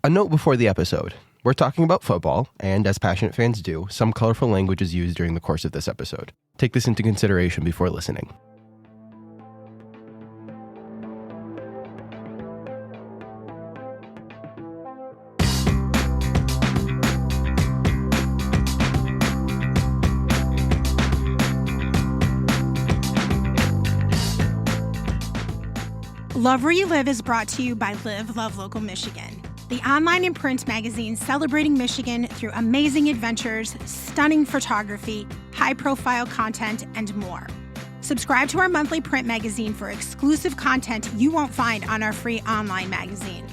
A note before the episode. We're talking about football, and as passionate fans do, some colorful language is used during the course of this episode. Take this into consideration before listening. Love Where You Live is brought to you by Live Love Local Michigan, the online and print magazine celebrating Michigan through amazing adventures, stunning photography, high-profile content, and more. Subscribe to our monthly print magazine for exclusive content you won't find on our free online magazine.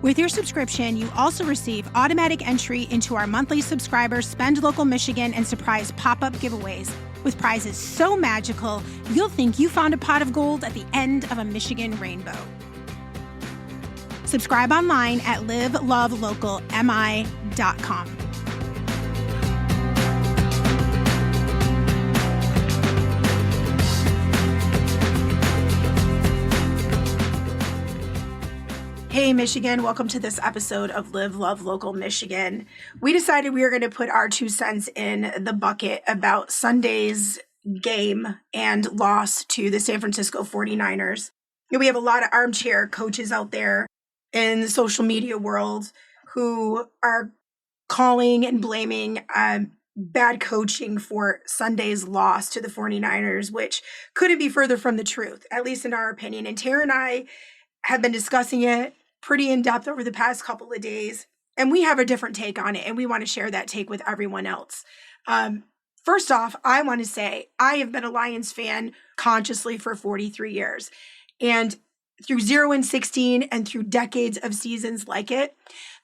With your subscription, you also receive automatic entry into our monthly subscriber Spend Local Michigan and surprise pop-up giveaways with prizes so magical, you'll think you found a pot of gold at the end of a Michigan rainbow. Subscribe online at livelovelocalmi.com. Hey, Michigan. Welcome to this episode of Live, Love, Local Michigan. We decided we were going to put our 2 cents in the bucket about Sunday's game and loss to the San Francisco 49ers. We have a lot of armchair coaches out there in the social media world who are calling and blaming bad coaching for Sunday's loss to the 49ers, which couldn't be further from the truth, at least in our opinion. And Tara and I have been discussing it pretty in depth over the past couple of days, and we have a different take on it, and we want to share that take with everyone else. First off, I want to say I have been a Lions fan consciously for 43 years, and through 0-16 and through decades of seasons like it,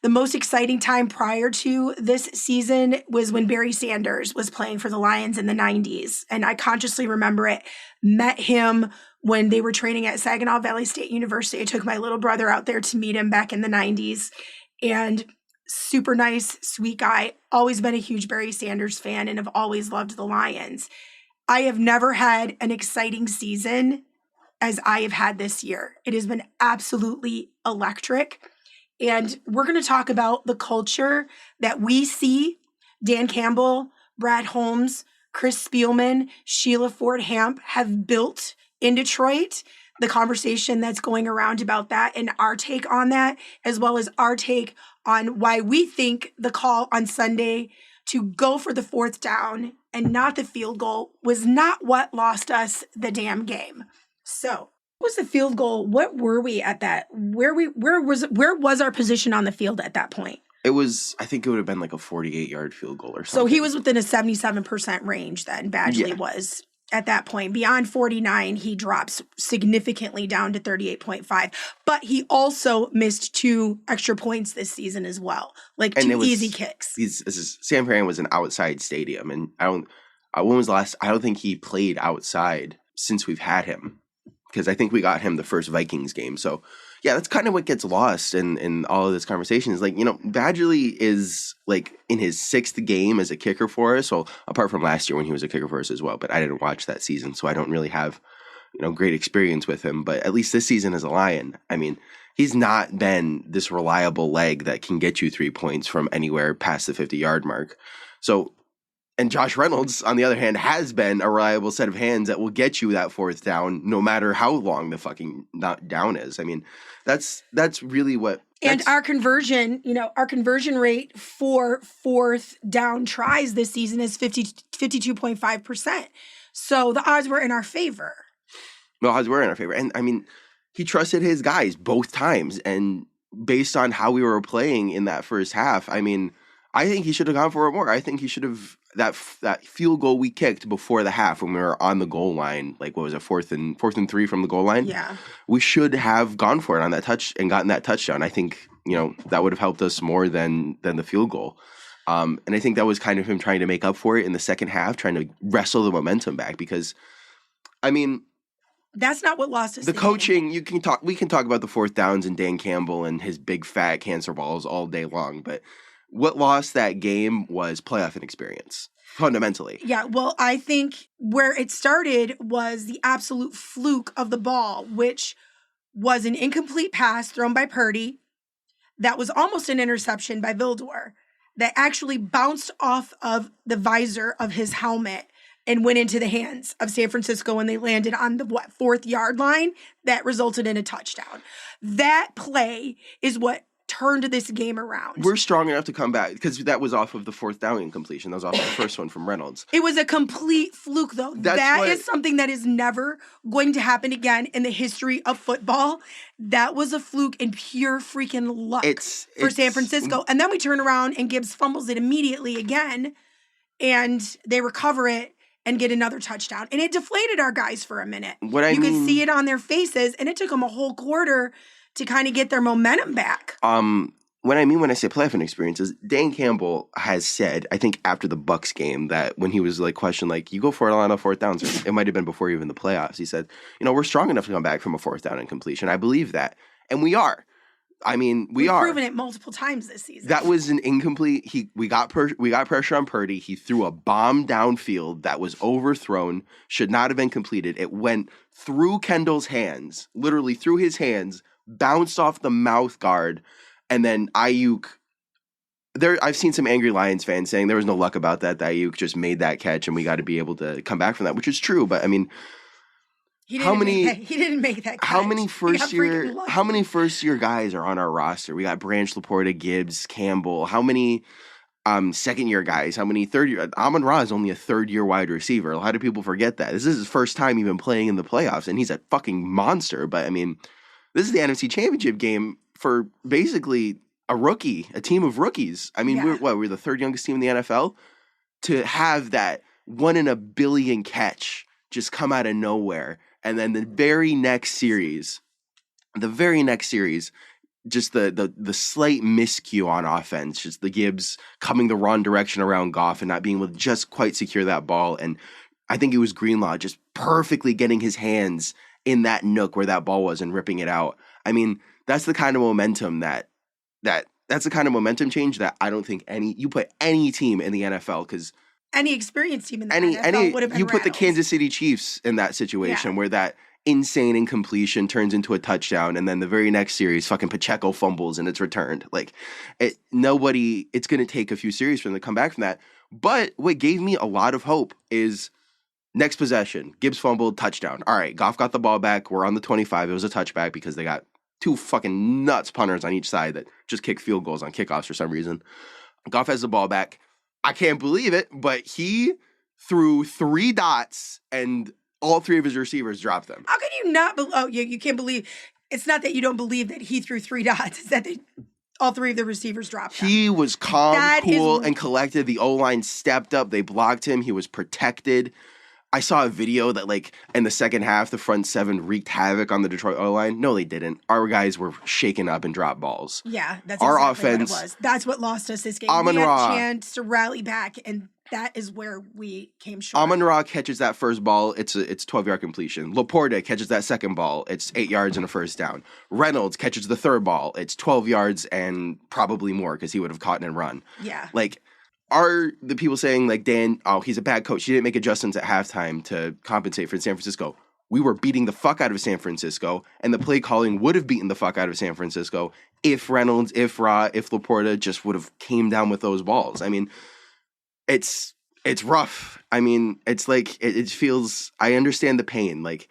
the most exciting time prior to this season was when Barry Sanders was playing for the Lions in the 90s, and I consciously remember it. Met him when they were training at Saginaw Valley State University. I took my little brother out there to meet him back in the 90s, and super nice, sweet guy. Always been a huge Barry Sanders fan and have always loved the Lions. I have never had an exciting season as I have had this year. It has been absolutely electric. And we're going to talk about the culture that we see Dan Campbell, Brad Holmes, Chris Spielman, Sheila Ford Hamp have built in Detroit, the conversation that's going around about that and our take on that, as well as our take on why we think the call on Sunday to go for the 4th down and not the field goal was not what lost us the damn game. So, what was the field goal? What were we at that? Where was our position on the field at that point? It was, I think it would have been like a 48-yard field goal or something. So he was within a 77% range then, Badgley was. At that point, beyond 49, he drops significantly down to 38.5. But he also missed 2 extra points this season as well, like 2 easy kicks. San Fran was an outside stadium, and when was the last? I don't think he played outside since we've had him, because I think we got him the first Vikings game. So yeah, that's kind of what gets lost in all of this conversation is Badgley is like in his 6th game as a kicker for us. So apart from last year when he was a kicker for us as well, but I didn't watch that season, so I don't really have, great experience with him. But at least this season as a Lion, I mean, he's not been this reliable leg that can get you 3 points from anywhere past the 50-yard mark. So, and Josh Reynolds, on the other hand, has been a reliable set of hands that will get you that 4th down no matter how long the fucking down is. I mean, that's really what. And our conversion rate for 4th down tries this season is 52.5%. So the odds were in our favor. The odds were in our favor. And I mean, he trusted his guys both times. And based on how we were playing in that first half, I mean, I think he should have gone for it more. I think he should have that field goal we kicked before the half when we were on the goal line, like what was it, 4th and 3 from the goal line? Yeah. We should have gone for it on that touch and gotten that touchdown. I think, that would have helped us more than the field goal. And I think that was kind of him trying to make up for it in the second half, trying to wrestle the momentum back because, I mean, that's not what lost us. The coaching, we can talk about the 4th downs and Dan Campbell and his big fat cancer balls all day long, but what lost that game was playoff inexperience, fundamentally. Yeah, well, I think where it started was the absolute fluke of the ball, which was an incomplete pass thrown by Purdy that was almost an interception by Vildor that actually bounced off of the visor of his helmet and went into the hands of San Francisco when they landed on the 4th yard line that resulted in a touchdown. That play is what turned this game around. We're strong enough to come back because that was off of the 4th down incompletion. That was off of the first one from Reynolds. It was a complete fluke, though. That is something that is never going to happen again in the history of football. That was a fluke and pure freaking luck for San Francisco. And then we turn around and Gibbs fumbles it immediately again, and they recover it and get another touchdown. And it deflated our guys for a minute. You could see it on their faces, and it took them a whole quarter to kind of get their momentum back. When I say playoff experiences, Dan Campbell has said, I think after the Bucks game, that when he was like questioned, like, you go for it on a 4th down, it might have been before even the playoffs. He said, we're strong enough to come back from a 4th down incompletion. I believe that. And we are. I mean, We've proven it multiple times this season. That was an incomplete. We got pressure on Purdy. He threw a bomb downfield that was overthrown, should not have been completed. It went through Kendall's hands, literally through his hands, bounced off the mouth guard, and then Ayuk. I've seen some angry Lions fans saying there was no luck about that. That Ayuk just made that catch, and we got to be able to come back from that, which is true. But I mean, he didn't make that catch. How many first year guys are on our roster? We got Branch, Laporta, Gibbs, Campbell. How many second year guys? How many third year? Amon-Ra is only a 3rd-year wide receiver. A lot of people forget that. This is his first time even playing in the playoffs, and he's a fucking monster. But I mean, this is the NFC Championship game for basically a team of rookies. I mean, we're the 3rd youngest team in the NFL. To have that 1 in a billion catch just come out of nowhere, and then the very next series, just the slight miscue on offense, just the Gibbs coming the wrong direction around Goff and not being able to just quite secure that ball. And I think it was Greenlaw just perfectly getting his hands in that nook where that ball was and ripping it out. I mean, that's the kind of momentum that's the kind of momentum change that I don't think you put any team in the NFL, because any experienced team in the NFL would have been you put the Kansas City Chiefs in that situation where that insane incompletion turns into a touchdown, and then the very next series, fucking Pacheco fumbles and it's returned. Like, it's going to take a few series for them to come back from that. But what gave me a lot of hope is next possession, Gibbs fumbled, touchdown. All right, Goff got the ball back. We're on the 25. It was a touchback because they got 2 fucking nuts punters on each side that just kick field goals on kickoffs for some reason. Goff has the ball back. I can't believe it, but he threw 3 dots and all 3 of his receivers dropped them. How can you not you can't believe. It's not that you don't believe that he threw 3 dots. It's that all 3 of the receivers dropped them. He was calm, cool, and collected. The O-line stepped up. They blocked him. He was protected. I saw a video that, like, in the second half, the front 7 wreaked havoc on the Detroit O-line. No, they didn't. Our guys were shaken up and dropped balls. Yeah, that's our exactly offense, what it was. That's what lost us this game. We had a chance to rally back, and that is where we came short. Amon-Ra catches that first ball. It's 12-yard completion. Laporta catches that second ball. It's 8 yards and a first down. Reynolds catches the third ball. It's 12 yards and probably more because he would have caught and run. Yeah. Like, are the people saying, like, Dan, he's a bad coach, he didn't make adjustments at halftime to compensate for San Francisco? We were beating the fuck out of San Francisco, and the play calling would have beaten the fuck out of San Francisco if Reynolds, if Ra, if Laporta just would have came down with those balls. I mean, it's rough. I mean, it's like, it feels, I understand the pain. Like,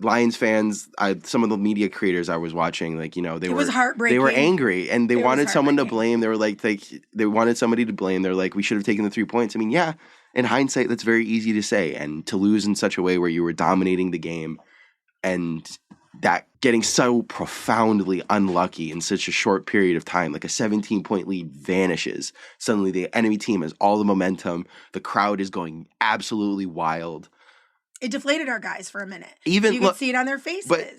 Lions fans, some of the media creators I was watching, like, it was heartbreaking. They were angry, and they wanted someone to blame. They were like, they wanted somebody to blame. They're like, we should have taken the 3 points. I mean, yeah, in hindsight, that's very easy to say, and to lose in such a way where you were dominating the game, and that getting so profoundly unlucky in such a short period of time, like a 17-point lead vanishes. Suddenly, the enemy team has all the momentum. The crowd is going absolutely wild. It deflated our guys for a minute. You could see it on their faces. But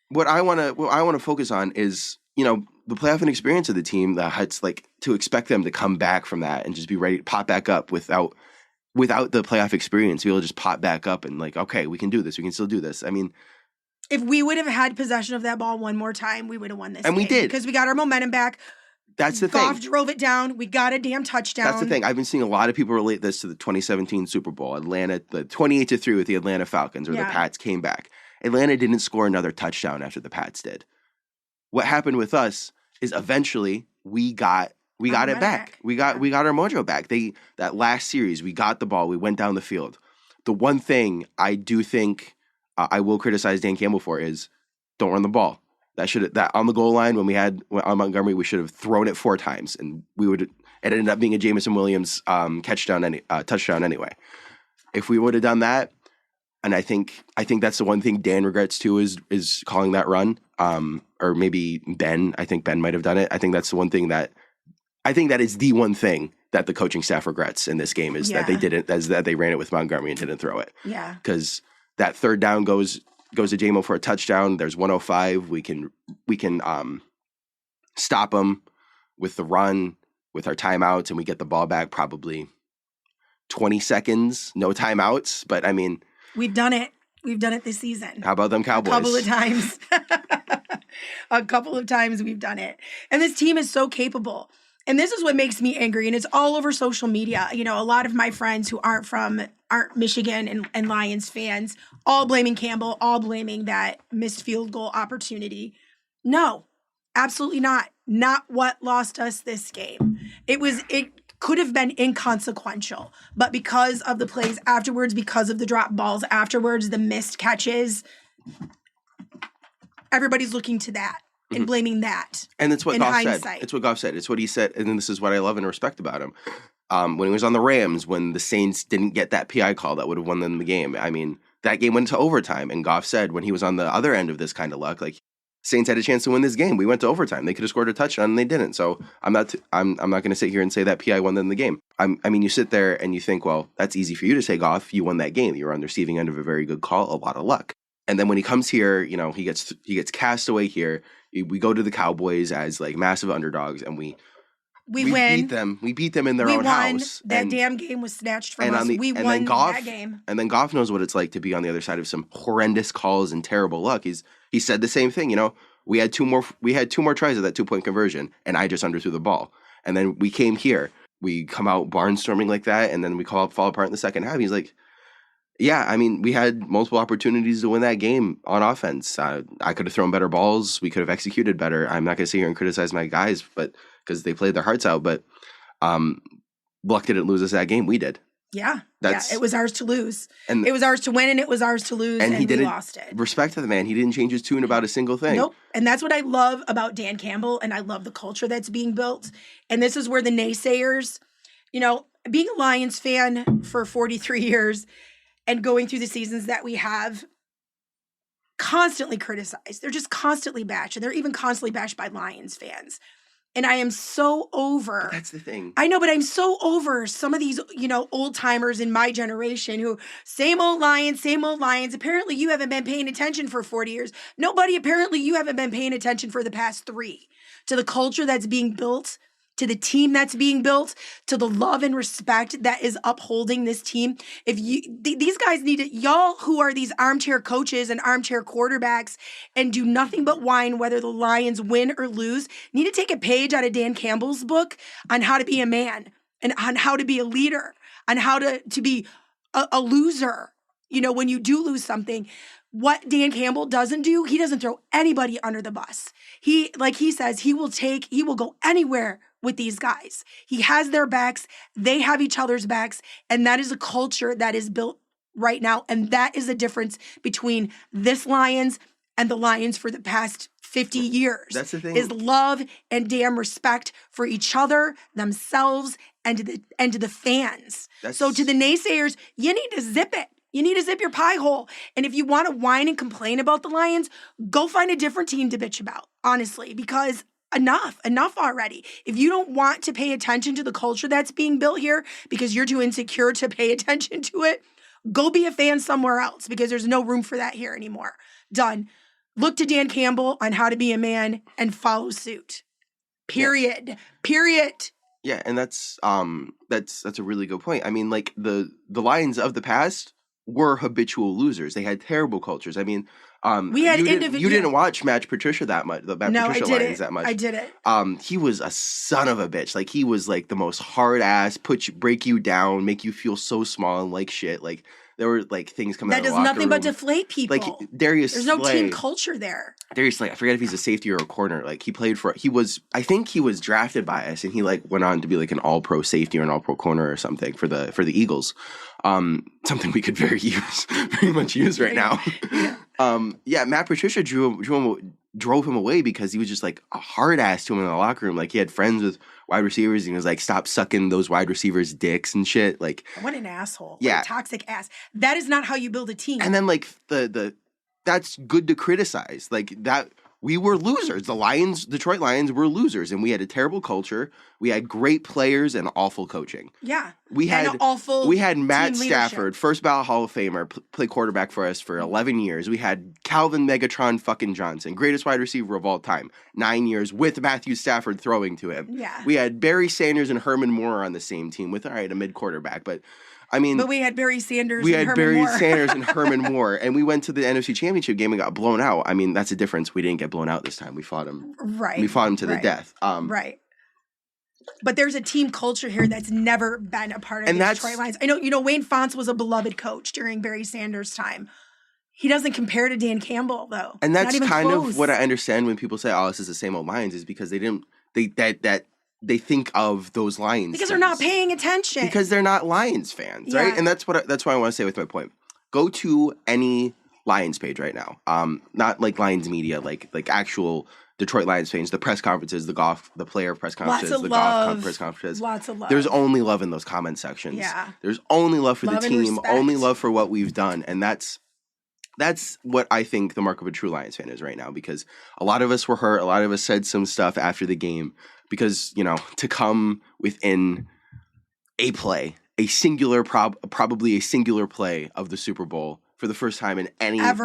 what I want to focus on is, the playoff and experience of the team. It's like to expect them to come back from that and just be ready to pop back up without the playoff experience. Be able to just pop back up and, like, okay, we can do this. We can still do this. I mean, if we would have had possession of that ball one more time, we would have won this game. And we did. Because we got our momentum back. That's the thing. Goff drove it down. We got a damn touchdown. That's the thing. I've been seeing a lot of people relate this to the 2017 Super Bowl. Atlanta, the 28-3 with the Atlanta Falcons, where the Pats came back. Atlanta didn't score another touchdown after the Pats did. What happened with us is eventually we got it back. We got our mojo back. That last series, we got the ball. We went down the field. The one thing I do think I will criticize Dan Campbell for is don't run the ball. That on the goal line when we had on Montgomery, we should have thrown it 4 times, and it ended up being a Jamison Williams touchdown anyway. If we would have done that, and I think that's the one thing Dan regrets too is calling that run. Or maybe Ben. I think Ben might have done it. I think that's the one thing that is the one thing that the coaching staff regrets in this game is that they didn't, that they ran it with Montgomery and didn't throw it. Yeah. Because that third down goes to JMO for a touchdown. There's 105. We can stop them with the run, with our timeouts, and we get the ball back probably 20 seconds, no timeouts. But I mean, we've done it. We've done it this season. How about them Cowboys? A couple of times. A couple of times we've done it. And this team is so capable. And this is what makes me angry. And it's all over social media. You know, a lot of my friends who aren't Michigan and Lions fans, all blaming Campbell, all blaming that missed field goal opportunity. No, absolutely not. Not what lost us this game. It could have been inconsequential, but because of the plays afterwards, because of the drop balls afterwards, the missed catches, everybody's looking to that and blaming that. And it's what Goff said. It's what Goff said. It's what he said. And this is what I love and respect about him. When he was on the Rams, when the Saints didn't get that PI call that would have won them the game. I mean, that game went to overtime. And Goff said when he was on the other end of this kind of luck, like, Saints had a chance to win this game. We went to overtime. They could have scored a touchdown and they didn't. So I'm not going to sit here and say that PI won them the game. I mean, you sit there and you think, well, that's easy for you to say, Goff. You won that game. You were on the receiving end of a very good call. A lot of luck. And then when he comes here, you know, he gets cast away here. We go to the Cowboys as like massive underdogs, and we win. Beat them. We beat them in their own house. That damn game was snatched from us. We won that game. And then Goff knows what it's like to be on the other side of some horrendous calls and terrible luck. He said the same thing. You know, we had two more tries of that 2-point conversion, and I just underthrew the ball. And then we came here. We come out barnstorming like that, and then we fall apart in the second half. He's like, yeah, I mean, we had multiple opportunities to win that game on offense. I could have thrown better balls. We could have executed better. I'm not going to sit here and criticize my guys, but because they played their hearts out. But luck didn't lose us that game. We did. Yeah. It was ours to lose. And it was ours to win, and it was ours to lose, and we lost it. Respect to the man. He didn't change his tune about a single thing. Nope. And that's what I love about Dan Campbell, and I love the culture that's being built. And this is where the naysayers, you know, being a Lions fan for 43 years and going through the seasons that we have, constantly criticized. They're just constantly bashed, and they're even constantly bashed by Lions fans. And I am so over. But that's the thing. I know, but I'm so over some of these, you know, old timers in my generation who, same old Lions, same old Lions. Apparently you haven't been paying attention for 40 years. Nobody, apparently you haven't been paying attention for the past 3. To the culture that's being built, to the team that's being built, to the love and respect that is upholding this team. If these guys need to, y'all who are these armchair coaches and armchair quarterbacks and do nothing but whine whether the Lions win or lose, need to take a page out of Dan Campbell's book on how to be a man and on how to be a leader, on how to be a loser. You know, when you do lose something, what Dan Campbell doesn't do, he doesn't throw anybody under the bus. He, like he says, he will go anywhere with these guys. He has their backs. They have each other's backs. And that is a culture that is built right now. And that is the difference between this Lions and the Lions for the past 50 years. That's the thing. Is love and damn respect for each other, themselves, and to the fans. So to the naysayers, you need to zip it. You need to zip your pie hole. And if you want to whine and complain about the Lions, go find a different team to bitch about, honestly, because enough already. If you don't want to pay attention to the culture that's being built here because you're too insecure to pay attention to it, go be a fan somewhere else because there's no room for that here anymore. Done. Look to Dan Campbell on how to be a man and follow suit. Period. Yeah. Period. Yeah, and that's a really good point. I mean, like the Lions of the past were habitual losers. They had terrible cultures. I mean, We had you didn't watch Matt Patricia that much, the Matt Patricia Lions that much. I didn't. He was a son of a bitch. Like, he was like the most hard ass, break you down, make you feel so small and like shit. Like, there were like things coming out of the locker room. That does nothing but deflate people. Like, Darius There's no Slay, team culture there. Darius Slay, I forget if he's a safety or a corner. Like, I think he was drafted by us, and he like went on to be like an all-pro safety or an all-pro corner or something for the Eagles. Something we could very much use right now. Yeah. Matt Patricia drove him away because he was just like a hard ass to him in the locker room. Like, he had friends with wide receivers, and he was like, stop sucking those wide receivers' dicks and shit. Like, what an asshole. Yeah. What a toxic ass. That is not how you build a team. And then like that's good to criticize. Like, that we were losers. The Detroit Lions were losers, and we had a terrible culture. We had great players and awful coaching. Yeah. We had Matt Stafford, first ballot Hall of Famer, play quarterback for us for 11 years. We had Calvin Megatron fucking Johnson, greatest wide receiver of all time, 9 years with Matthew Stafford throwing to him. Yeah. We had Barry Sanders and Herman Moore on the same team with, all right, a mid quarterback, but we had Barry Sanders and Herman Moore, and we went to the NFC Championship game and got blown out. I mean, that's a difference. We didn't get blown out this time. We fought him. Right. We fought him to the death. Right. But there's a team culture here that's never been a part of the Detroit Lions. I know, Wayne Fontes was a beloved coach during Barry Sanders' time. He doesn't compare to Dan Campbell, though. And that's kind of what I understand when people say, "Oh, this is the same old Lions," is because they think of those Lions because they're not paying attention. Because they're not Lions fans, right? And that's what I want to say with my point. Go to any Lions page right now. Not like Lions media, like actual Detroit Lions fans, the press conferences, the player press conferences, golf press conferences. Lots of love. There's only love in those comment sections. Yeah. There's only love for the team, respect. only love for what we've done, and that's what I think the mark of a true Lions fan is right now, because a lot of us were hurt. A lot of us said some stuff after the game because, to come within a play, probably a singular play of the Super Bowl for the first time in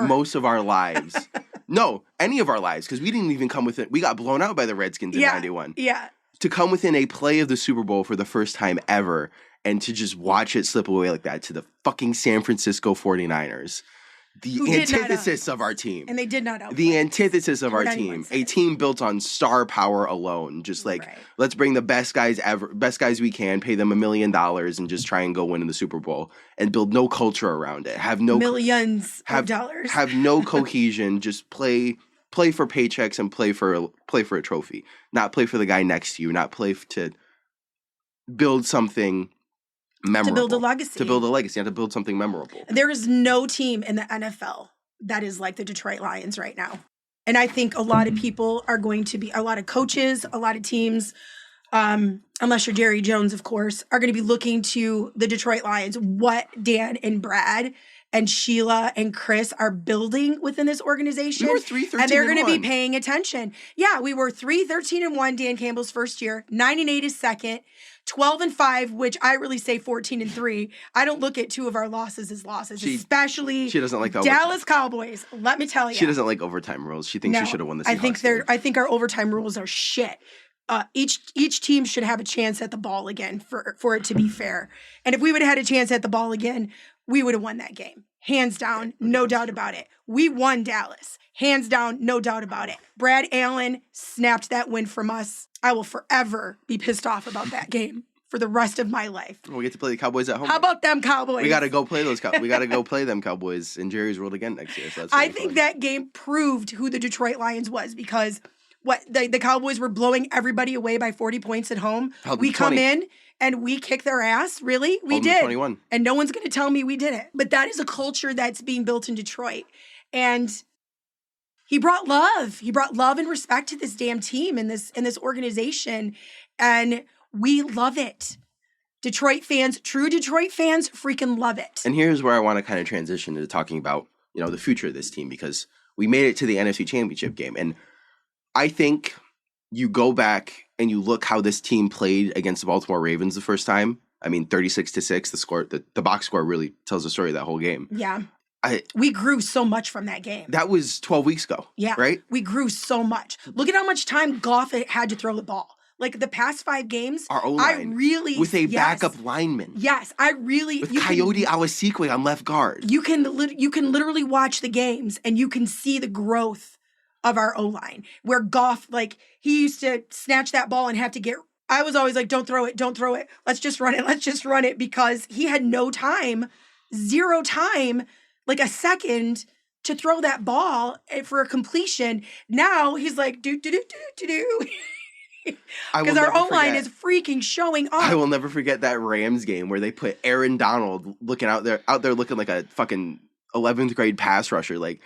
most of our lives. No, any of our lives, because we didn't even come within. We got blown out by the Redskins in 91. Yeah. To come within a play of the Super Bowl for the first time ever and to just watch it slip away like that to the fucking San Francisco 49ers. The antithesis of our team. And they did not outplay. The antithesis of our team. A team built on star power alone. Just like, let's bring the best guys we can, pay them $1 million and just try and go win in the Super Bowl and build no culture around it. Have no millions of dollars. Have no cohesion. Just play for paychecks and play for a trophy. Not play for the guy next to you. Not play to build something memorable. To build a legacy. You have to build something memorable. There is no team in the NFL that is like the Detroit Lions right now. And I think a lot of people are going to be, a lot of coaches, a lot of teams, unless you're Jerry Jones, of course, are going to be looking to the Detroit Lions, what Dan and Brad and Sheila and Chris are building within this organization. We were 3-13-1. And they're going to be paying attention. Yeah, we were 3-13-1 Dan Campbell's first year, 9-8 his second, 12-5, which I really say 14-3. I don't look at two of our losses as losses, especially she doesn't like the Dallas Cowboys. Let me tell you, she doesn't like overtime rules. She thinks she should have won the Seahawks. I think our overtime rules are shit. Each team should have a chance at the ball again for it to be fair. And if we would have had a chance at the ball again, we would have won that game. Hands down, no doubt about it. We won Dallas. Hands down, no doubt about it. Brad Allen snapped that win from us. I will forever be pissed off about that game for the rest of my life. We get to play the Cowboys at home. How about them Cowboys? We got to go play those. We got to go play them Cowboys in Jerry's World again next year. So that's I think that game proved who the Detroit Lions was, because the Cowboys were blowing everybody away by 40 points at home. We come in and we kick their ass. Really? We did. 21. And no one's going to tell me we didn't. But that is a culture that's being built in Detroit. And he brought love. He brought love and respect to this damn team and this organization. And we love it. Detroit fans, true Detroit fans, freaking love it. And here's where I want to kind of transition into talking about, the future of this team, because we made it to the NFC Championship game. And I think you go back and you look how this team played against the Baltimore Ravens the first time. I mean, 36-6, the score, the box score really tells the story of that whole game. Yeah. We grew so much from that game. That was 12 weeks ago. Yeah. Right? We grew so much. Look at how much time Goff had to throw the ball. Like the past 5 games, Our O-line. I really with a backup lineman. Yes, I really with Coyote Awasikwe on left guard. You can literally watch the games and you can see the growth of our O-line. Where Goff, like, he used to snatch that ball and have to get. I was always like, don't throw it. Let's just run it, because he had no time, 0 time, like a second to throw that ball for a completion. Now he's like, do. Because our O-line is freaking showing up. I will never forget that Rams game where they put Aaron Donald looking out there looking like a fucking 11th grade pass rusher. Like,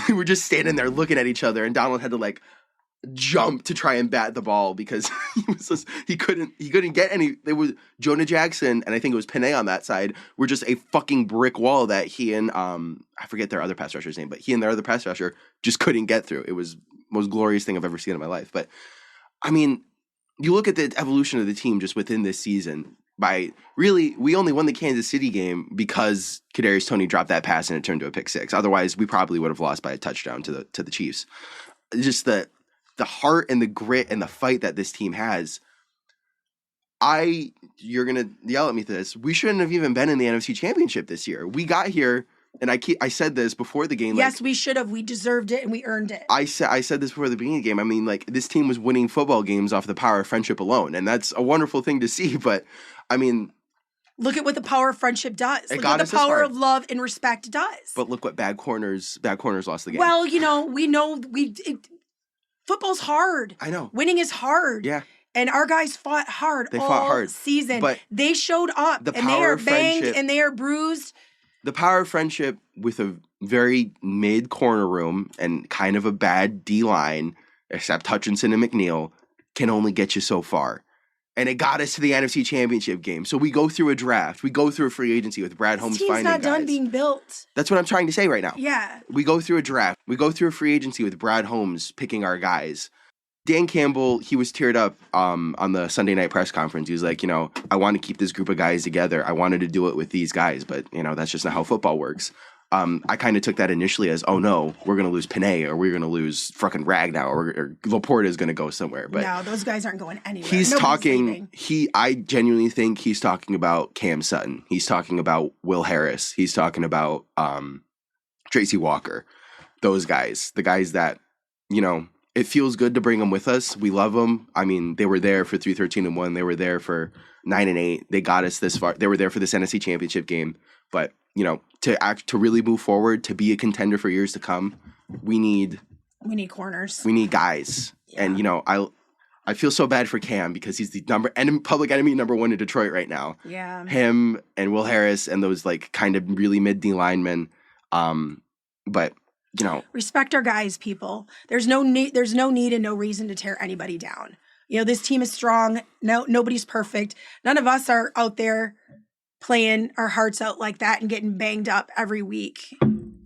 we were just standing there looking at each other, and Donald had to like jump to try and bat the ball because he couldn't get any. There was Jonah Jackson and I think it was Panay on that side were just a fucking brick wall that he and I forget their other pass rusher's name, but he and their other pass rusher just couldn't get through. It was the most glorious thing I've ever seen in my life. But I mean, you look at the evolution of the team just within this season. We only won the Kansas City game because Kadarius Toney dropped that pass and it turned to a pick 6. Otherwise, we probably would have lost by a touchdown to the Chiefs. Just the heart and the grit and the fight that this team has. You're gonna yell at me for this. We shouldn't have even been in the NFC Championship this year. We got here. And I said this before the game. Yes, we should have. We deserved it and we earned it. I said this before the beginning of the game. I mean, like, this team was winning football games off the power of friendship alone. And that's a wonderful thing to see. But, I mean, look at what the power of friendship does. Look at the power of love and respect does. But look what bad corners lost the game. Well, football's hard. I know. Winning is hard. Yeah. And our guys fought hard all season. But they showed up and they are banged and they are bruised. The power of friendship with a very mid corner room and kind of a bad D-line, except Hutchinson and McNeil, can only get you so far. And it got us to the NFC Championship game. So we go through a draft. We go through a free agency with Brad Holmes finding guys. This team's not done being built. That's what I'm trying to say right now. Yeah. We go through a draft. We go through a free agency with Brad Holmes picking our guys. Dan Campbell, he was teared up on the Sunday night press conference. He was like, I want to keep this group of guys together. I wanted to do it with these guys, but, that's just not how football works. I kind of took that initially as, oh, no, we're going to lose Panay or we're going to lose fucking Ragnow or Laporta is going to go somewhere. But no, those guys aren't going anywhere. I genuinely think he's talking about Cam Sutton. He's talking about Will Harris. He's talking about Tracy Walker. Those guys, the guys that, it feels good to bring them with us. We love them. I mean, they were there for 3-13-1. They were there for 9-8. They got us this far. They were there for this NFC Championship game. But to really move forward, to be a contender for years to come, we need corners. We need guys. Yeah. And I feel so bad for Cam because he's the public enemy number 1 in Detroit right now. Yeah, him and Will Harris and those like kind of really mid D linemen. But. Respect our guys, people. There's no need and no reason to tear anybody down. This team is strong. No, nobody's perfect. None of us are out there playing our hearts out like that and getting banged up every week.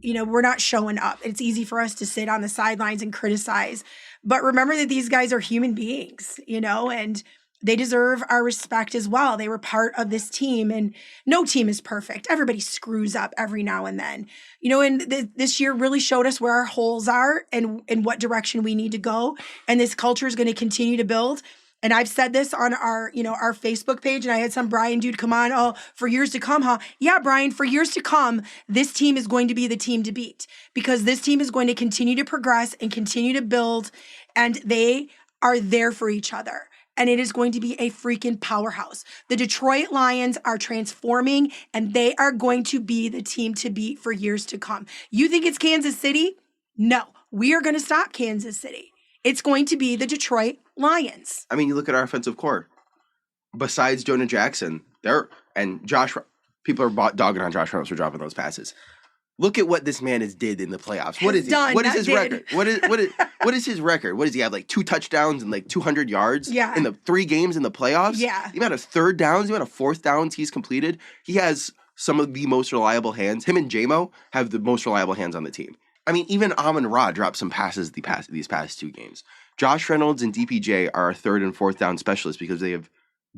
We're not showing up. It's easy for us to sit on the sidelines and criticize. But remember that these guys are human beings, and they deserve our respect as well. They were part of this team, and no team is perfect. Everybody screws up every now and then. And this year really showed us where our holes are and what direction we need to go. And this culture is going to continue to build. And I've said this on our Facebook page, and I had some Brian dude come on, for years to come, huh? Yeah, Brian, for years to come, this team is going to be the team to beat because this team is going to continue to progress and continue to build, and they are there for each other. And it is going to be a freaking powerhouse. The Detroit Lions are transforming, and they are going to be the team to beat for years to come. You think it's Kansas City? No, we are going to stop Kansas City. It's going to be the Detroit Lions. I mean, you look at our offensive core. Besides Jonah Jackson, people are dogging on Josh Reynolds for dropping those passes. Look at what this man has did in the playoffs. What is his record? What is his record? What does he have? Like 2 touchdowns and like 200 yards? Yeah. In the 3 games in the playoffs? Yeah. The amount of third downs, the amount of fourth downs he's completed. He has some of the most reliable hands. Him and J-Mo have the most reliable hands on the team. I mean, even Amon-Ra dropped some passes these past 2 games. Josh Reynolds and DPJ are our 3rd and 4th down specialists because they have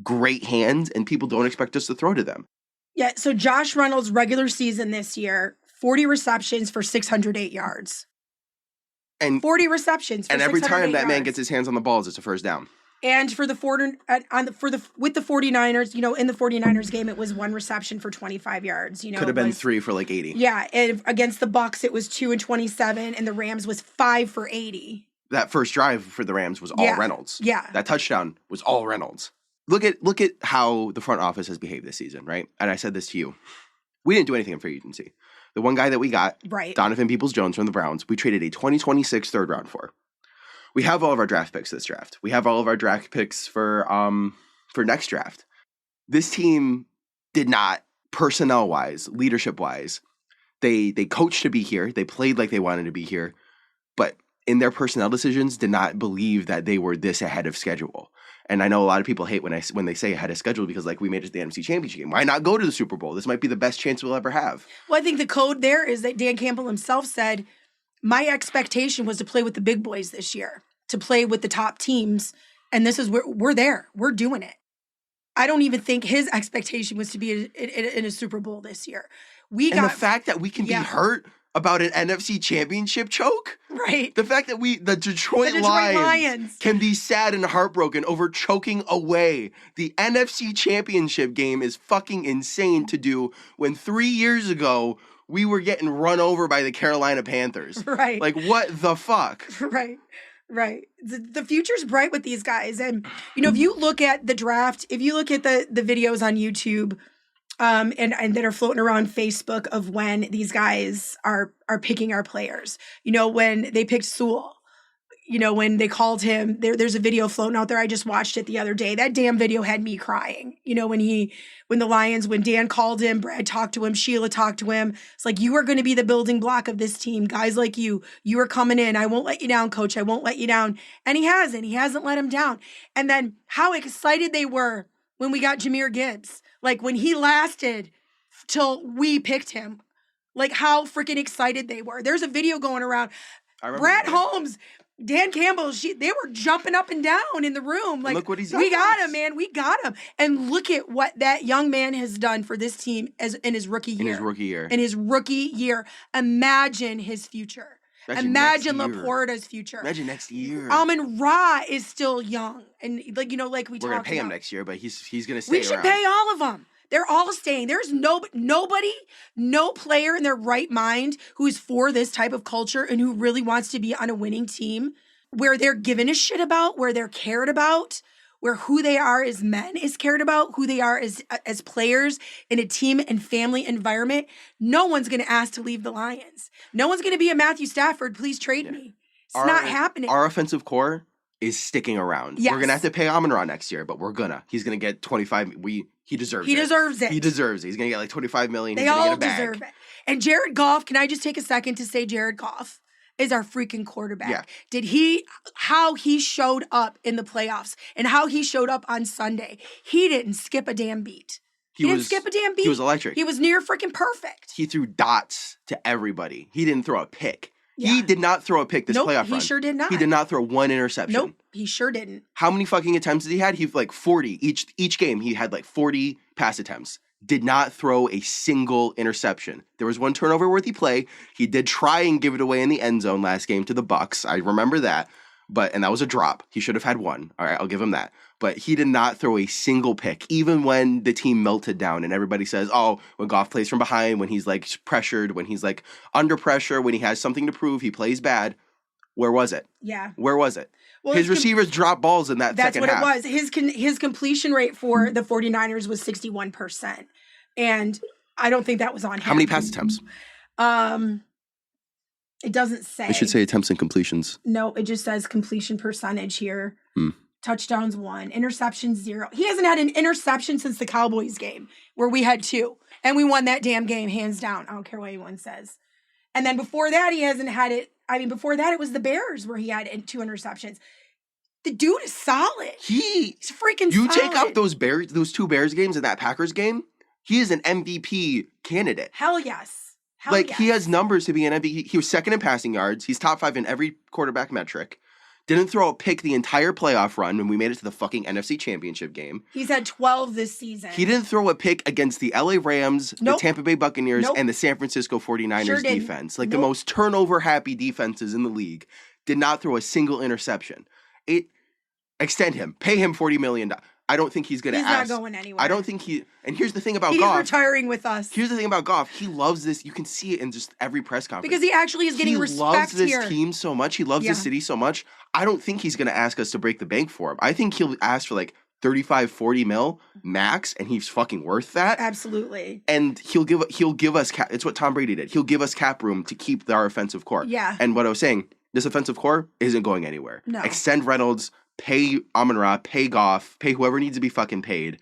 great hands and people don't expect us to throw to them. Yeah, so Josh Reynolds' regular season this year, 40 receptions for 608 yards. And 40 receptions for 608 yards. And every time that man gets his hands on the balls, it's a first down. And for the with the 49ers, in the 49ers game, it was 1 reception for 25 yards. Could have been 3 for like 80. Yeah, and against the Bucs, it was 2 and 27, and the Rams was 5 for 80. That first drive for the Rams was all Reynolds. Yeah. That touchdown was all Reynolds. Look at how the front office has behaved this season, right? And I said this to you. We didn't do anything in free agency. The one guy that we got, right, Donovan Peoples-Jones from the Browns, we traded a 2026 third round for. We have all of our draft picks this draft. We have all of our draft picks for next draft. This team did not, personnel-wise, leadership-wise, they coached to be here. They played like they wanted to be here. But in their personnel decisions, did not believe that they were this ahead of schedule. And I know a lot of people hate when they say ahead of schedule because, like, we made it to the NFC Championship game. Why not go to the Super Bowl? This might be the best chance we'll ever have. Well, I think the code there is that Dan Campbell himself said, my expectation was to play with the big boys this year, to play with the top teams, and this is where we're there. We're doing it. I don't even think his expectation was to be in a Super Bowl this year. The fact that we can be hurt about an NFC Championship choke? Right. The fact that the Detroit Lions can be sad and heartbroken over choking away the NFC Championship game is fucking insane to do when 3 years ago we were getting run over by the Carolina Panthers. Right. Like, what the fuck? Right. Right. The future's bright with these guys. And, if you look at the draft, if you look at the videos on YouTube, and that are floating around Facebook of when these guys are picking our players. When they picked Sewell, when they called him, there's a video floating out there. I just watched it the other day. That damn video had me crying. When Dan called him, Brad talked to him, Sheila talked to him. It's like, you are going to be the building block of this team. Guys like you are coming in. I won't let you down, coach. I won't let you down. And he hasn't let him down. And then how excited they were when we got Jahmyr Gibbs. Like, when he lasted till we picked him, like, how freaking excited they were. There's a video going around. Brad Holmes, Dan Campbell, they were jumping up and down in the room. Like, look what he's done. We got him, man. We got him. And look at what that young man has done for this team in his rookie year. In his rookie year. Imagine his future. Imagine Laporta's future. Imagine next year. Amon-Ra is still young. And, like we talked about. We're going to pay him next year, but he's going to stay We should pay all of them. They're all staying. There's no player in their right mind who is for this type of culture and who really wants to be on a winning team where they're given a shit about, where they're cared about, where who they are as men is cared about, who they are as players in a team and family environment. No one's going to ask to leave the Lions. No one's going to be a Matthew Stafford. Please trade me. It's not happening. Our offensive core is sticking around. Yes. We're going to have to pay Amon-Ra next year, but we're gonna. He's going to get 25. He deserves it. He deserves it. He deserves it. He's going to get like 25 million. They all deserve it. And Jared Goff, can I just take a second to say Jared Goff is our freaking quarterback. Yeah. How he showed up in the playoffs and how he showed up on Sunday. He didn't skip a damn beat. He didn't skip a damn beat. He was electric. He was near freaking perfect. He threw dots to everybody. He didn't throw a pick. Yeah. He did not throw a pick this playoff run. He sure did not. He did not throw one interception. Nope, he sure didn't. How many fucking attempts did he had? He had like 40. Each game, he had like 40 pass attempts. Did not throw a single interception. There was one turnover-worthy play. He did try and give it away in the end zone last game to the Bucs. I remember that. And that was a drop. He should have had one. All right, I'll give him that. But he did not throw a single pick, even when the team melted down and everybody says, oh, when Goff plays from behind, when he's like pressured, when he's like under pressure, when he has something to prove, he plays bad. Where was it? Yeah. Where was it? Well, his receivers dropped balls in that second half. That's what it was. His completion rate for the 49ers was 61%. And I don't think that was on him. How many pass attempts? It doesn't say. It should say attempts and completions. No, it just says completion percentage here. Touchdowns 1, interceptions 0. He hasn't had an interception since the Cowboys game where we had 2. And we won that damn game hands down. I don't care what anyone says. And then before that, he hasn't had it. I mean, before that, it was the Bears where he had 2 interceptions. The dude is solid. He's freaking solid. You take out those 2 Bears games and that Packers game, he is an MVP candidate. Hell yes. He has numbers to be an MVP. He was second in passing yards. He's top 5 in every quarterback metric. Didn't throw a pick the entire playoff run when we made it to the fucking NFC Championship game. He's had 12 this season. He didn't throw a pick against the LA Rams, the Tampa Bay Buccaneers, and the San Francisco 49ers defense. Like the most turnover-happy defenses in the league. Did not throw a single interception. extend him, pay him $40 million. I don't think he's going to ask. He's not going anywhere. I don't think and here's the thing about He's Goff. retiring with us. Here's the thing about Goff. He loves this. You can see it in just every press conference. Because he actually is getting respect here. He loves this team so much. He loves this city so much. I don't think he's going to ask us to break the bank for him. I think he'll ask for like 35, 40 mil max, and he's fucking worth that. Absolutely. And he'll give us cap. It's what Tom Brady did. He'll give us cap room to keep our offensive core. Yeah. And what I was saying, this offensive core isn't going anywhere. No. Extend Reynolds, pay Amon-Ra, pay Goff, pay whoever needs to be fucking paid.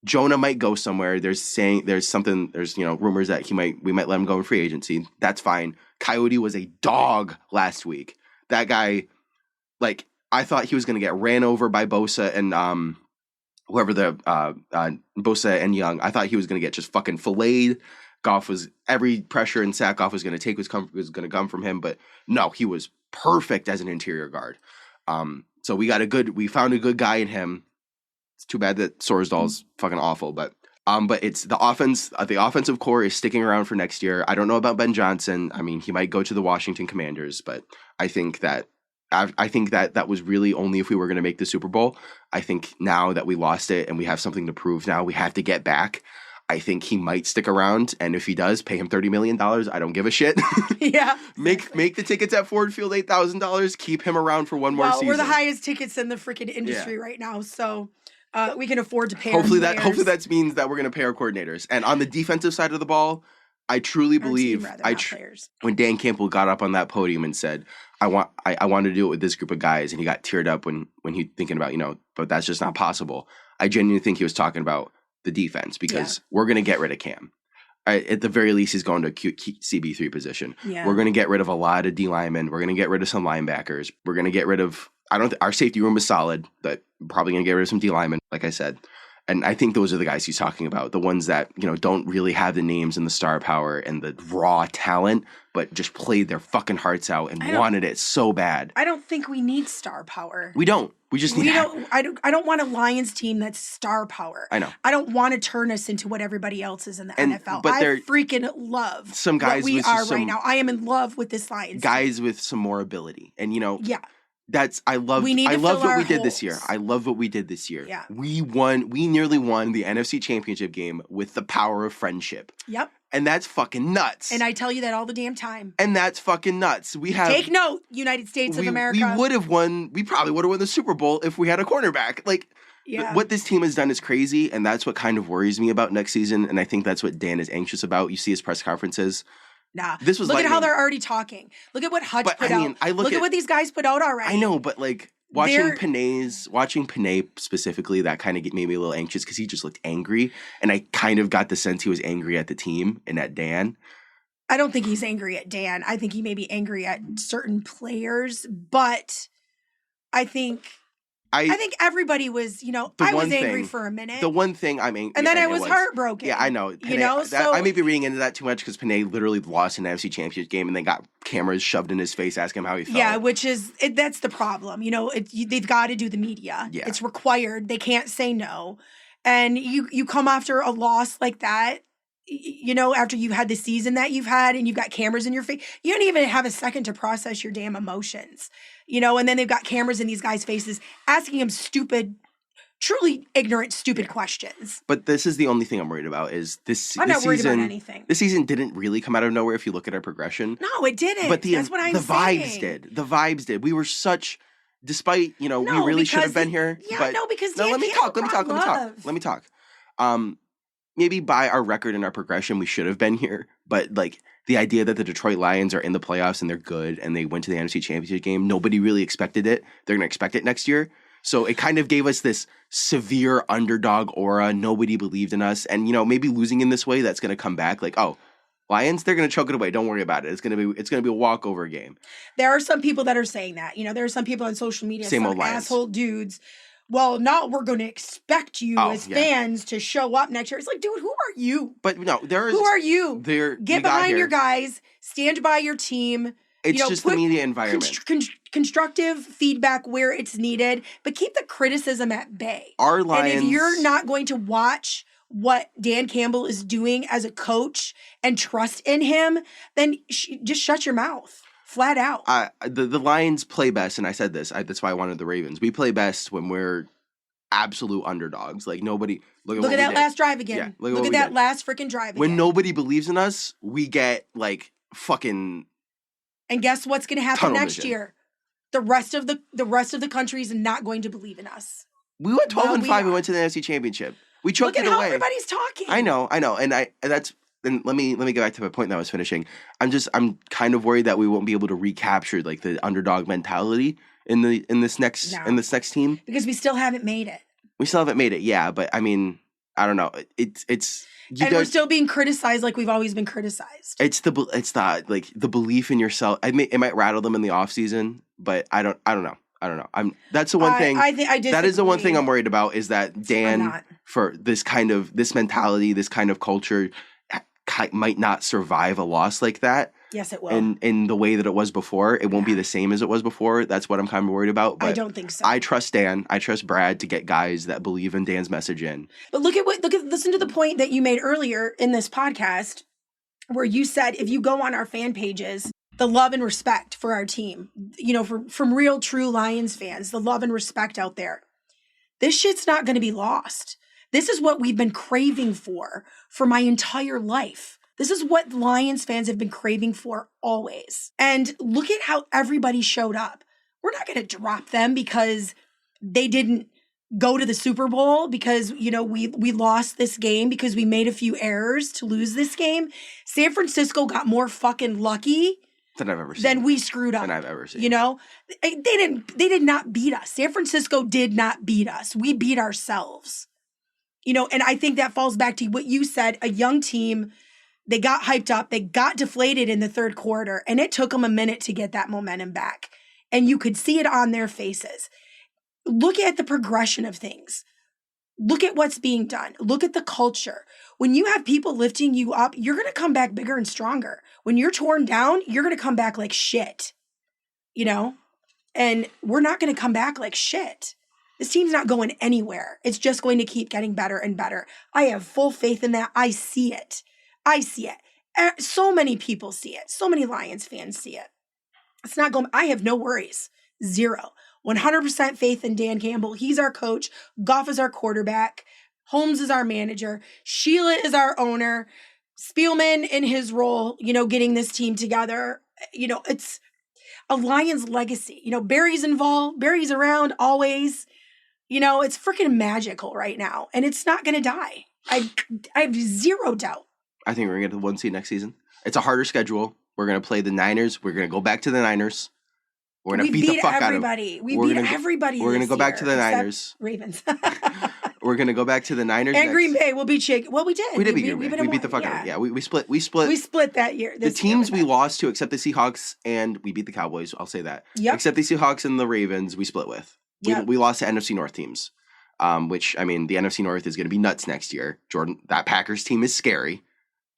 Jonah might go somewhere. There's rumors that we might let him go in free agency. That's fine. Coyote was a dog last week. That guy, like, I thought he was going to get ran over by Bosa and whoever Bosa and Young. I thought he was going to get just fucking filleted. Goff was every pressure and sack Goff was going to take was going to come from him, but no, he was perfect as an interior guard. So we found a good guy in him. It's too bad that Sorsdal's fucking awful, but it's the offense. The offensive core is sticking around for next year. I don't know about Ben Johnson. I mean, he might go to the Washington Commanders, but I think that was really only if we were going to make the Super Bowl. I think now that we lost it and we have something to prove now, we have to get back. I think he might stick around, and if he does, pay him $30 million. I don't give a shit. Yeah. Make the tickets at Ford Field $8,000. Keep him around for one more season. We're the highest tickets in the freaking industry right now, so we can afford to pay. Hopefully that means that we're going to pay our coordinators. And on the defensive side of the ball, I truly believe when Dan Campbell got up on that podium and said, I want to do it with this group of guys, and he got teared up when he thinking about, but that's just not possible. I genuinely think he was talking about the defense because we're going to get rid of Cam. At the very least, he's going to CB3 position. Yeah. We're going to get rid of a lot of D linemen. We're going to get rid of some linebackers. We're going to get rid of our safety room is solid, but we're probably going to get rid of some D linemen, like I said. And I think those are the guys he's talking about, the ones that, don't really have the names and the star power and the raw talent, but just played their fucking hearts out and wanted it so bad. I don't think we need star power. We don't. We just need. I don't want a Lions team that's star power. I know. I don't want to turn us into what everybody else is in the NFL. But I freaking love some guys what we are right now. I am in love with this Lions guys team. With some more ability, and yeah. I loved what we did this year. I love what we did this year. Yeah. We nearly won the NFC Championship game with the power of friendship. Yep. And that's fucking nuts. And I tell you that all the damn time. And that's fucking nuts. Take note, United States of America. We probably would have won the Super Bowl if we had a cornerback. Like, what this team has done is crazy, and that's what kind of worries me about next season, and I think that's what Dan is anxious about. You see his press conferences. Nah. Look at how they're already talking. Look at what Hutch put out. Look at what these guys put out already. I know, but like watching Panay specifically, that kind of made me a little anxious because he just looked angry, and I kind of got the sense he was angry at the team and at Dan. I don't think he's angry at Dan. I think he may be angry at certain players, but I think everybody was, I was angry for a minute. The one thing I'm angry, and then I was heartbroken. Yeah, I know. Panay, I may be reading into that too much because Panay literally lost an NFC Championship game and they got cameras shoved in his face asking him how he felt. Yeah, that's the problem. They've got to do the media. Yeah. It's required. They can't say no. And you come after a loss like that, after you've had the season that you've had and you've got cameras in your face, you don't even have a second to process your damn emotions, and then they've got cameras in these guys' faces asking them truly ignorant, stupid questions. But this is the only thing I'm worried about is this I'm not worried about anything. This season didn't really come out of nowhere if you look at our progression. No, it didn't. But that's what I'm saying. The vibes did. We were despite, we really should have been here. Yeah, because let me talk. Maybe by our record and our progression, we should have been here. But like the idea that the Detroit Lions are in the playoffs and they're good and they went to the NFC Championship game, nobody really expected it. They're going to expect it next year. So it kind of gave us this severe underdog aura. Nobody believed in us. And, maybe losing in this way, that's going to come back. Like, oh, Lions, they're going to choke it away. Don't worry about it. It's going to be a walkover game. There are some people that are saying that. There are some people on social media, some asshole dudes. Well, now we're going to expect you as fans to show up next year. It's like, dude, who are you? But no, who are you? Get behind your guys. Stand by your team. It's just the media environment. Constructive feedback where it's needed, but keep the criticism at bay. Our Lions. And if you're not going to watch what Dan Campbell is doing as a coach and trust in him, then just shut your mouth. Flat out. The Lions play best, and I said this. That's why I wanted the Ravens. We play best when we're absolute underdogs. Like nobody. Look at that last drive again. Yeah, look at that last freaking drive again. When nobody believes in us, we get like fucking. And guess what's going to happen next year? The rest of the country is not going to believe in us. We went 12-5 and went to the NFC Championship. We choked it away. Look at how everybody's talking. I know, and let me get back to my point that I was finishing. I'm kind of worried that we won't be able to recapture like the underdog mentality in this next team because we still haven't made it. We still haven't made it, yeah. But I mean, I don't know. We're still being criticized like we've always been criticized. It's the belief in yourself. It might rattle them in the off season, but I don't know. That's the one thing. That is the one thing I'm worried about is that Dan for this mentality, this kind of culture might not survive a loss like that. Yes, it will. In the way that it was before, it won't be the same as it was before. That's what I'm kind of worried about. But I don't think so. I trust Dan. I trust Brad to get guys that believe in Dan's message in. But listen to the point that you made earlier in this podcast, where you said if you go on our fan pages, the love and respect for our team, from real, true Lions fans, the love and respect out there. This shit's not going to be lost. This is what we've been craving for my entire life. This is what Lions fans have been craving for always. And look at how everybody showed up. We're not going to drop them because they didn't go to the Super Bowl, because, we lost this game because we made a few errors to lose this game. San Francisco got more fucking lucky than I've ever seen. Than we screwed up. Than I've ever seen. They did not beat us. San Francisco did not beat us. We beat ourselves. And I think that falls back to what you said, a young team. They got hyped up. They got deflated in the third quarter, and it took them a minute to get that momentum back. And you could see it on their faces. Look at the progression of things. Look at what's being done. Look at the culture. When you have people lifting you up, you're going to come back bigger and stronger. When you're torn down, you're going to come back like shit. And we're not going to come back like shit. This team's not going anywhere. It's just going to keep getting better and better. I have full faith in that. I see it. So many people see it. So many Lions fans see it. It's not going. I have no worries. 0. 100% faith in Dan Campbell. He's our coach. Goff is our quarterback. Holmes is our manager. Sheila is our owner. Spielman in his role, getting this team together. It's a Lions legacy. Barry's involved. Barry's around always. It's freaking magical right now. And it's not going to die. I have 0 doubt. I think we're going to get to the 1 seed next season. It's a harder schedule. We're going to play the Niners. We're going to go back to the Niners. We're going to beat the fuck out of them. We beat everybody. We're going to go back to the Niners. Ravens. We're going to go back to the Niners. And Green Bay will beat Chicago. Well, we did. We did beat Green Bay. We beat the fuck out of them. Yeah, we split. We split that year. The teams we lost to, except the Seahawks, and we beat the Cowboys. I'll say that. Yep. Except the Seahawks and the Ravens, we split with. We lost to NFC North teams, which, I mean, the NFC North is going to be nuts next year. Jordan, that Packers team is scary.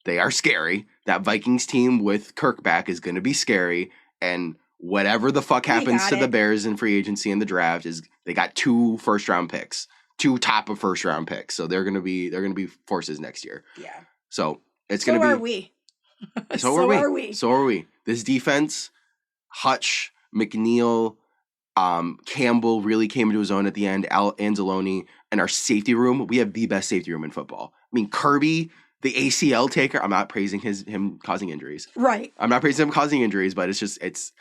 They are scary. That Vikings team with Kirk back is going to be scary. And whatever the fuck happens to the Bears in free agency and the draft is they got 2 first-round picks, 2 top of first-round picks. So they're going to be forces next year. Yeah. So it's going to be. So are we. So are we. This defense, Hutch, McNeil, Campbell really came into his own at the end. Anzalone, and our safety room. We have the best safety room in football. I mean, Kirby, the ACL taker. I'm not praising him causing injuries. Right. I'm not praising him causing injuries, but it's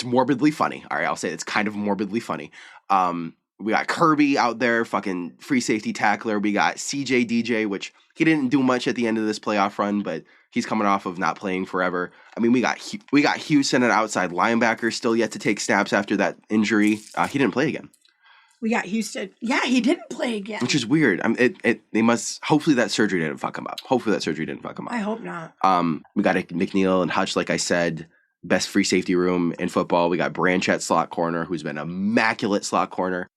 morbidly funny. All right, I'll say it's kind of morbidly funny. We got Kirby out there, fucking free safety tackler. We got CJ DJ, which he didn't do much at the end of this playoff run, but he's coming off of not playing forever. I mean, we got Houston, an outside linebacker, still yet to take snaps after that injury. He didn't play again. We got Houston. Yeah, he didn't play again. Which is weird. They must. Hopefully that surgery didn't fuck him up. I hope not. We got McNeil and Hutch, like I said, best free safety room in football. We got Branch at slot corner, who's been immaculate slot corner.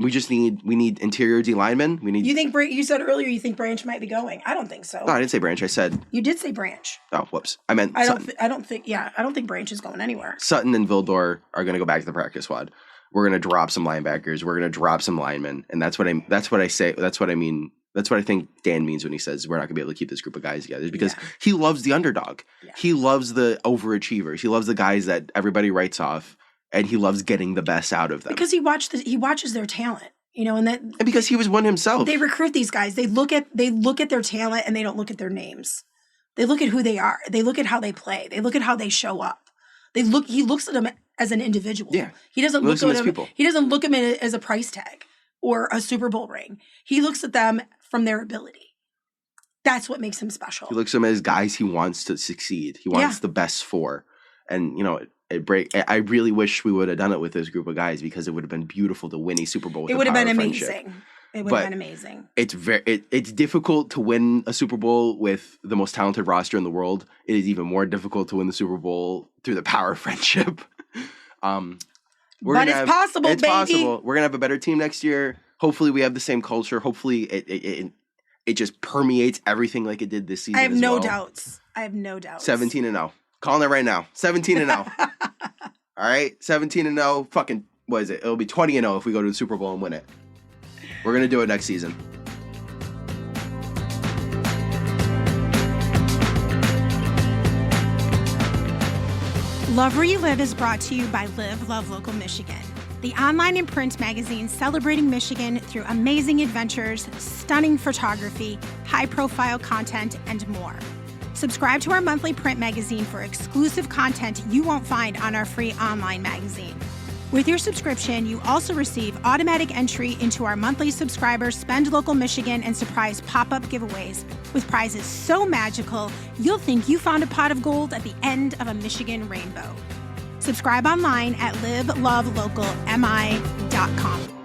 We need interior D linemen. You said earlier you think Branch might be going. I don't think so. No, I didn't say Branch. I said you did say Branch. Oh, whoops. I meant Sutton. I don't think Branch is going anywhere. Sutton and Vildor are going to go back to the practice squad. We're going to drop some linebackers. We're going to drop some linemen, and that's what I mean. That's what I mean That's what I think Dan means when he says we're not going to be able to keep this group of guys together. Is because he loves the underdog. Yeah. He loves the overachievers. He loves the guys that everybody writes off, and he loves getting the best out of them. Because he watches their talent, and because he was one himself. They recruit these guys. They look at their talent, and they don't look at their names. They look at who they are. They look at how they play. They look at how they show up. He looks at them as an individual. Yeah. He doesn't look at them. He doesn't look at them as a price tag or a Super Bowl ring. He looks at them from their ability. That's what makes him special. He looks at them as guys he wants to succeed. He wants the best for. And, I really wish we would have done it with this group of guys because it would have been beautiful to win a Super Bowl with It would have been amazing. It would have been amazing. It's difficult to win a Super Bowl with the most talented roster in the world. It is even more difficult to win the Super Bowl through the power of friendship. But it's possible, It's possible. We're going to have a better team next year. Hopefully we have the same culture. Hopefully it just permeates everything like it did this season. I have no doubts. 17-0. Calling it right now. 17-0. All right? 17-0. Fucking, what is it? It'll be 20-0 if we go to the Super Bowl and win it. We're going to do it next season. Love Where You Live is brought to you by Live, Love Local Michigan, the online and print magazine celebrating Michigan through amazing adventures, stunning photography, high-profile content, and more. Subscribe to our monthly print magazine for exclusive content you won't find on our free online magazine. With your subscription, you also receive automatic entry into our monthly subscriber Spend Local Michigan and surprise pop-up giveaways with prizes so magical, you'll think you found a pot of gold at the end of a Michigan rainbow. Subscribe online at livelovelocalmi.com.